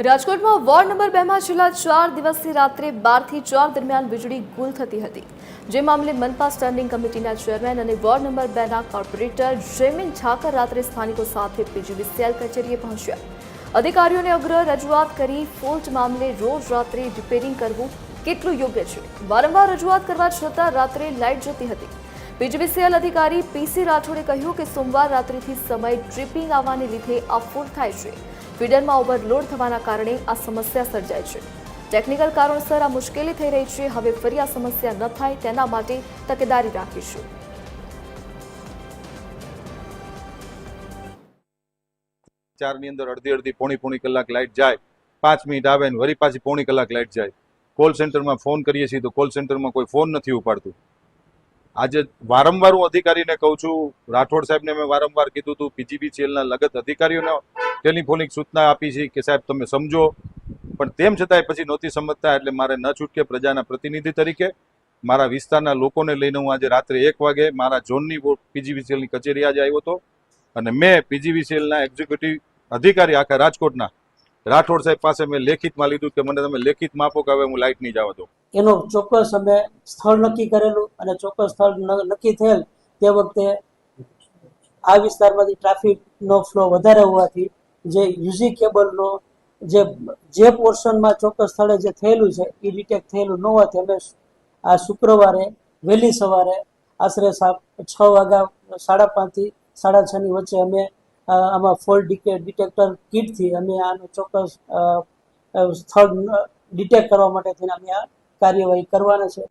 રાજકોટમાં ward number 2 માં છેલ્લા 4 દિવસથી રાત્રે 12 થી 4 દરમિયાન વીજળી ગુલ થતી હતી, જે મામલે મનપા સ્ટેન્ડિંગ કમિટીના ચેરમેન અને વોર્ડ નંબર 2 ના કોર્પોરેટર જયમીન ઠાકર રાત્રે સ્થાનિકો સાથે પીજીવીસીએલ કચેરીએ પહોંચ્યા. અધિકારીઓને અગ્ર રજૂઆત કરી ફોલ્ટ મામલે રોજ રાત્રે રિપેરિંગ કરવું કેટલું યોગ્ય છે. વારંવાર રજૂઆત કરવા છતાં રાત્રે લાઇટ જતી હતી. પીજીવીસીએલ અધિકારી પીસી રાઠોડે કહ્યું કે સોમવાર રાત્રિથી સમય ટ્રિપિંગ આવવાને લીધે આ ફોલ્ટ થાય છે. ફીડરમાં ઓવરલોડ થવાના કારણે આ સમસ્યા સર્જાય છે. ટેકનિકલ કારણોસર આ મુશ્કેલી થઈ રહી છે. હવે ફરી આ સમસ્યા ન થાય તેના માટે તકેદારી રાખીશું. ચારની અંદર અડધી પોણી કલાક લાઇટ જાય, 5 મિનિટ આવે ને વળી પાછી પોણી કલાક લાઇટ જાય. કોલ સેન્ટરમાં ફોન કરીએ છીએ તો કોલ સેન્ટરમાં કોઈ ફોન નથી ઉપાડતું. આજે વારંવાર હું અધિકારીને કહું છું, રાઠોડ સાહેબને મેં વારંવાર કીધું હતું, પીજીવીસીએલના લગત અધિકારીઓને ટેલિફોનિક સૂચના આપી છે કે સાહેબ તમે સમજો, પણ તેમ છતાંય પછી નહોતી સમજતા. એટલે મારે ન છૂટકે પ્રજાના પ્રતિનિધિ તરીકે મારા વિસ્તારના લોકોને લઈને હું આજે રાત્રે 1 વાગે મારા ઝોનની પીજીવીસીએલની કચેરી આજે આવ્યો હતો અને મેં પીજીવીસીએલના એક્ઝિક્યુટિવ અધિકારી આખા રાજકોટના રાઠોડ સાહેબ પાસે મેં લેખિતમાં લીધું કે મને તમે લેખિતમાં આપો કે હવે હું લાઇટ નહીં જવા દઉં. એનો ચોક્કસ અમે સ્થળ નક્કી કરેલું અને ચોક્કસ સ્થળ નક્કી થયેલ તે વખતે આ વિસ્તારમાંથી ટ્રાફિકનો ફ્લો વધારે હોવાથી જે યુઝી કેબલનો જે પોર્શનમાં ચોક્કસ સ્થળે જે થયેલું છે એ ડિટેક્ટ થયેલું ન હોવાથી અમે આ શુક્રવારે વહેલી સવારે આશરે 6 વાગ્યા 5:30 થી 6:30 ની વચ્ચે અમે આમાં ફોલ્ટ ડિટેક્ટર કીટથી અમે આનું ચોક્કસ સ્થળ ડિટેક્ટ કરવા માટે થઈને અમે આ કાર્યવાહી કરવાના છે.